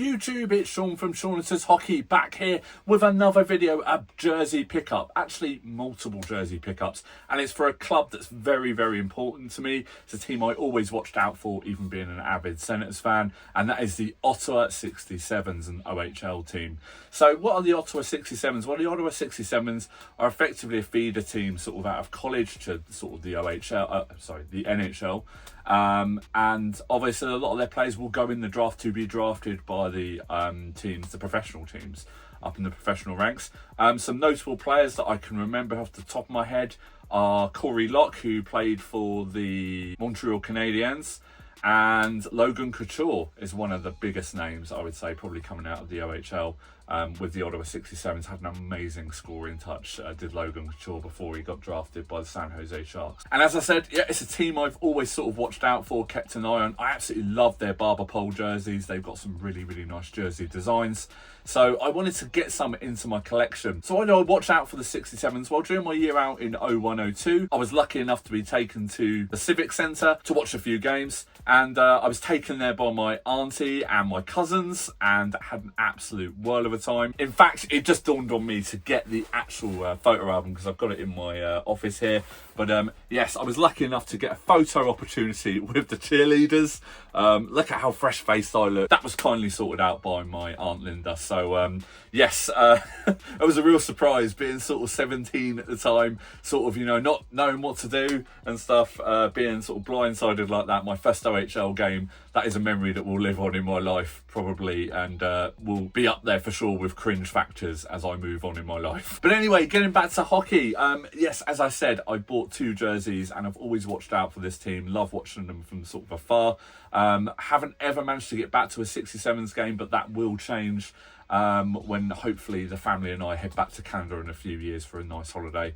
YouTube, it's Sean from Sean's Hockey, back here with another video, a jersey pickup. Actually, multiple jersey pickups, and it's for a club that's very, very important to me. It's a team I always watched out for, even being an avid Senators fan, and that is the Ottawa 67's, an OHL team. So what are the Ottawa 67's? Well, the Ottawa 67's are effectively a feeder team sort of out of college to sort of the the NHL. And obviously a lot of their players will go in the draft to be drafted by the teams, the professional teams up in the professional ranks. Some notable players that I can remember off the top of my head are Corey Locke, who played for the Montreal Canadiens, and Logan Couture is one of the biggest names, I would say, probably coming out of the OHL. With the Ottawa 67's, had an amazing scoring touch, did Logan Couture, before he got drafted by the San Jose Sharks. And as I said, yeah, it's a team I've always sort of watched out for, kept an eye on. I absolutely love their barber pole jerseys. They've got some really, really nice jersey designs. So I wanted to get some into my collection. So why do I watch out for the 67's? Well, during my year out in 01-02, I was lucky enough to be taken to the Civic Centre to watch a few games. And I was taken there by my auntie and my cousins, and had an absolute whirl of a time. In fact, it just dawned on me to get the actual photo album, because I've got it in my office here. But yes, I was lucky enough to get a photo opportunity with the cheerleaders. Look at how fresh-faced I look. That was kindly sorted out by my Aunt Linda. So yes, it was a real surprise, being sort of 17 at the time, sort of, you know, not knowing what to do and stuff, being sort of blindsided like that. My first OHL game, that is a memory that will live on in my life, probably, and will be up there for sure with cringe factors as I move on in my life. But anyway, getting back to hockey, yes, as I said, I bought 2 jerseys, and I've always watched out for this team. Love watching them from sort of afar. Haven't ever managed to get back to a 67's game, but that will change when hopefully the family and I head back to Canada in a few years for a nice holiday.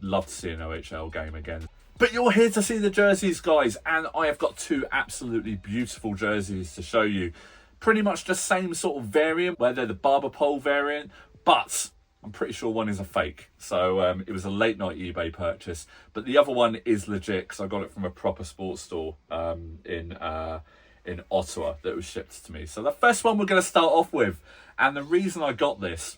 Love to see an OHL game again. But you're here to see the jerseys, guys, and I have got 2 absolutely beautiful jerseys to show you. Pretty much the same sort of variant, where they're the barber pole variant, but I'm pretty sure one is a fake. So it was a late night eBay purchase, but the other one is legit, because I got it from a proper sports store in Ottawa that was shipped to me. So the first one we're going to start off with, and the reason I got this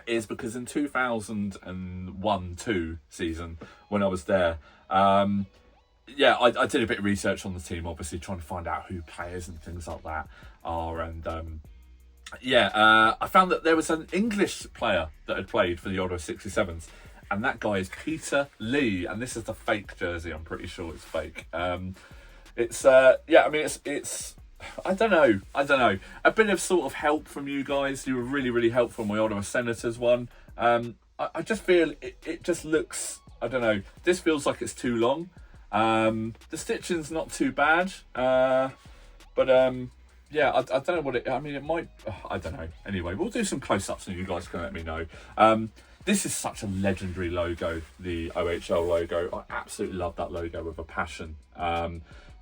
is because in 2001-2 season, when I was there, yeah, I did a bit of research on the team, obviously trying to find out who players and things like that are, and I found that there was an English player that had played for the Ottawa 67's, and that guy is Peter Lee, and this is the fake jersey. I'm pretty sure it's fake. It's yeah, I mean, it's I don't know, a bit of sort of help from you guys. You were really, really helpful on my Ottawa Senators one. I just feel it just looks, I don't know, this feels like it's too long. The stitching's not too bad, but yeah, I don't know what it, I mean, it might, I don't know. Anyway, we'll do some close-ups and you guys can let me know. This is such a legendary logo, the OHL logo. I absolutely love that logo with a passion.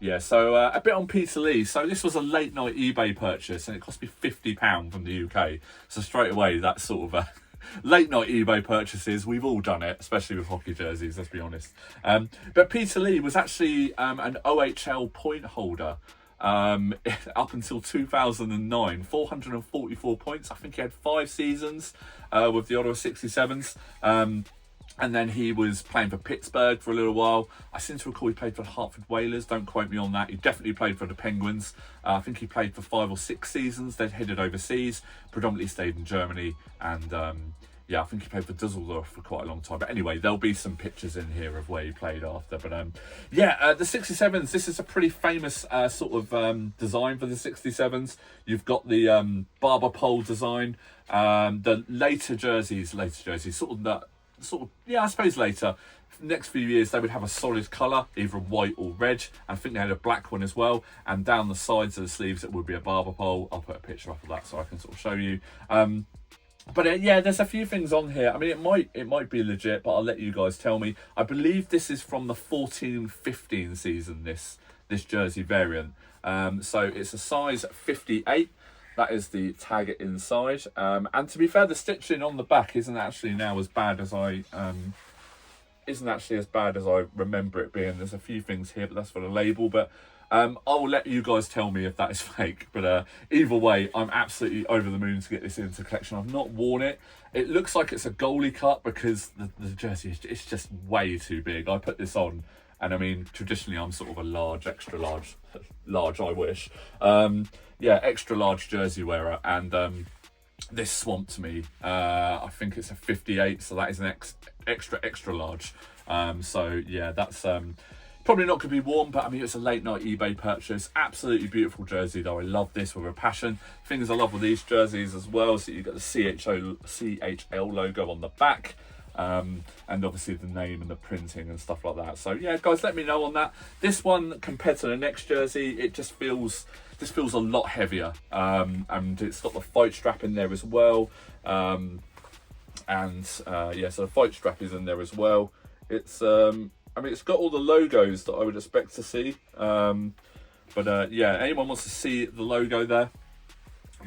Yeah, so a bit on Peter Lee. So this was a late night eBay purchase, and it cost me £50 from the UK. So straight away, that's sort of late night eBay purchases. We've all done it, especially with hockey jerseys, let's be honest. But Peter Lee was actually an OHL point holder up until 2009, 444 points. I think he had 5 seasons with the Ottawa 67's. And then he was playing for Pittsburgh for a little while. I seem to recall he played for the Hartford Whalers. Don't quote me on that. He definitely played for the Penguins. I think he played for 5 or 6 seasons. Then headed overseas, predominantly stayed in Germany. And yeah, I think he played for Dusseldorf for quite a long time. But anyway, there'll be some pictures in here of where he played after. But yeah, the 67's, this is a pretty famous sort of design for the 67's. You've got the barber pole design. The later jerseys, sort of, yeah, I suppose later, next few years, they would have a solid colour, either white or red. I think they had a black one as well. And down the sides of the sleeves, it would be a barber pole. I'll put a picture up of that so I can sort of show you. But yeah, there's a few things on here. I mean, it might be legit, but I'll let you guys tell me. I believe this is from the 14-15 season, this jersey variant. So it's a size 58. That is the tag inside. And to be fair, the stitching on the back isn't actually now as bad as I remember it being. There's a few things here, but that's for the label. But I'll let you guys tell me if that is fake, but either way, I'm absolutely over the moon to get this into the collection. I've not worn it. It looks like it's a goalie cut because the jersey is it's just way too big. I put this on, and I mean, traditionally I'm sort of a large, extra large, large I wish, yeah, extra large jersey wearer, and this swamped me. I think it's a 58, so that is an extra large. So yeah, that's probably not going to be worn, but I mean, it's a late night eBay purchase. Absolutely beautiful jersey though. I love this with a passion. Things I love with these jerseys as well, so you've got the CHL logo on the back, and obviously the name and the printing and stuff like that. So yeah, guys, let me know on that. This one compared to the next jersey, it just feels, this feels a lot heavier, and it's got the fight strap in there as well, yeah, so the fight strap is in there as well. It's I mean, it's got all the logos that I would expect to see, but yeah, anyone wants to see the logo there,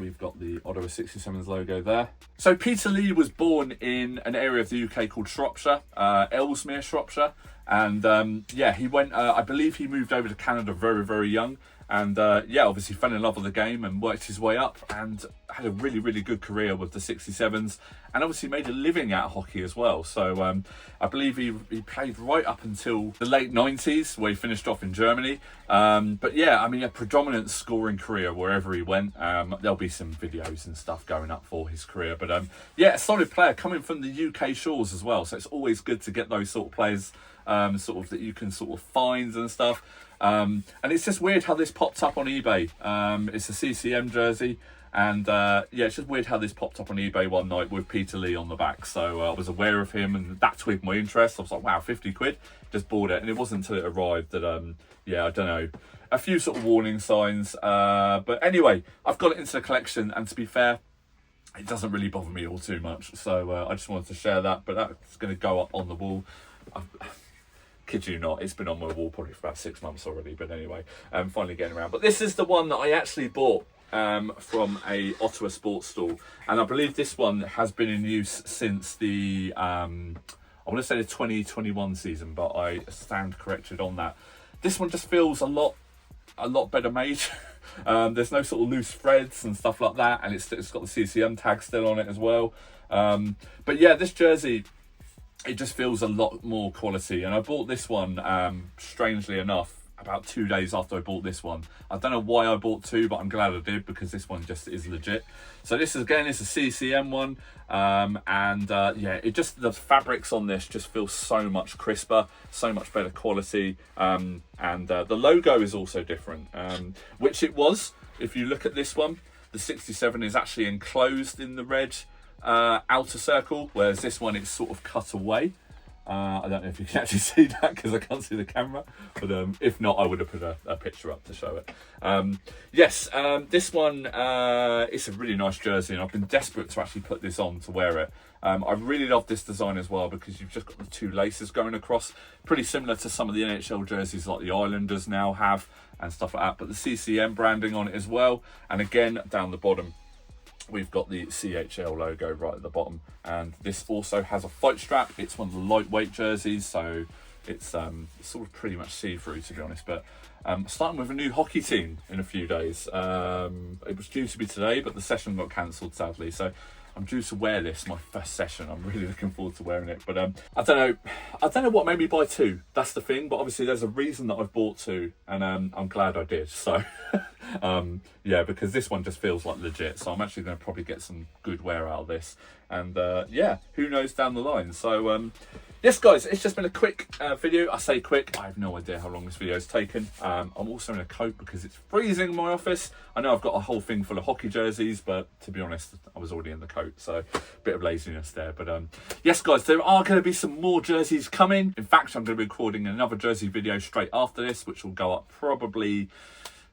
we've got the Ottawa 67's logo there. So Peter Lee was born in an area of the UK called Shropshire, Ellesmere, Shropshire, and yeah, he went, I believe he moved over to Canada very, very young, and yeah, obviously fell in love with the game and worked his way up and had a really, really good career with the 67's, and obviously made a living out of hockey as well. So I believe he played right up until the late 90s, where he finished off in Germany. But yeah, I mean, a predominant scoring career wherever he went. There'll be some videos and stuff going up for his career, but yeah, a solid player coming from the UK shores as well. So it's always good to get those sort of players, sort of that you can sort of find and stuff. And it's just weird how this popped up on eBay. It's a CCM jersey, and yeah, it's just weird how this popped up on eBay one night with Peter Lee on the back. So I was aware of him, and that twigged my interest. I was like, wow, 50 quid, just bought it. And it wasn't until it arrived that yeah, I don't know, a few sort of warning signs, but anyway, I've got it into the collection, and to be fair, it doesn't really bother me all too much. So I just wanted to share that, but that's going to go up on the wall. Kid you not, it's been on my wall probably for about 6 months already, but anyway, finally getting around. But this is the one that I actually bought from a Ottawa sports stall, and I believe this one has been in use since the I want to say the 2021 season, but I stand corrected on that. This one just feels a lot better made. There's no sort of loose threads and stuff like that, and it's got the CCM tag still on it as well. But yeah, this jersey, it just feels a lot more quality, and I bought this one strangely enough about 2 days after I bought this one. I don't know why I bought two, but I'm glad I did, because this one just is legit. So this is, again, it's a CCM one, and yeah, it just, the fabrics on this just feel so much crisper, so much better quality, and the logo is also different, which it was. If you look at this one, the 67 is actually enclosed in the red outer circle, whereas this one it's sort of cut away. I don't know if you can actually see that because I can't see the camera, but if not, I would have put a picture up to show it. Yes, this one it's a really nice jersey, and I've been desperate to actually put this on to wear it. I really love this design as well, because you've just got the two laces going across, pretty similar to some of the NHL jerseys like the Islanders now have and stuff like that, but the CCM branding on it as well. And again, down the bottom, we've got the CHL logo right at the bottom, and this also has a fight strap. It's one of the lightweight jerseys, so it's sort of pretty much see-through, to be honest. But starting with a new hockey team in a few days. It was due to be today, but the session got cancelled, sadly, so I'm due to wear this, my first session. I'm really looking forward to wearing it, but I don't know what made me buy two. That's the thing, but obviously there's a reason that I've bought two, and I'm glad I did. So yeah, because this one just feels like legit, so I'm actually going to probably get some good wear out of this, and yeah, who knows down the line. So yes, guys, it's just been a quick video. I say quick, I have no idea how long this video has taken. I'm also in a coat because it's freezing in my office. I know I've got a whole thing full of hockey jerseys, but to be honest, I was already in the coat, so a bit of laziness there. But yes, guys, there are going to be some more jerseys coming. In fact, I'm going to be recording another jersey video straight after this, which will go up probably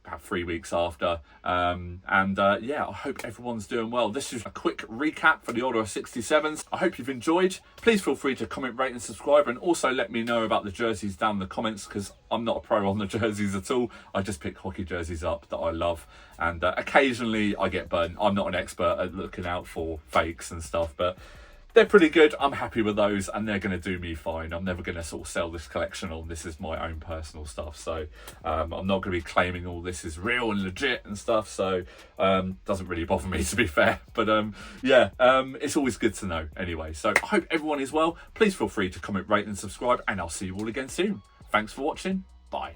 about 3 weeks after, and yeah, I hope everyone's doing well. This is a quick recap for the Ottawa 67's. I hope you've enjoyed. Please feel free to comment, rate and subscribe, and also let me know about the jerseys down in the comments, because I'm not a pro on the jerseys at all. I just pick hockey jerseys up that I love, and occasionally I get burnt. I'm not an expert at looking out for fakes and stuff, but they're pretty good. I'm happy with those, and they're going to do me fine. I'm never going to sort of sell this collection on. This is my own personal stuff, so I'm not going to be claiming all this is real and legit and stuff. So doesn't really bother me, to be fair. But yeah, it's always good to know anyway. So I hope everyone is well. Please feel free to comment, rate, and subscribe, and I'll see you all again soon. Thanks for watching. Bye.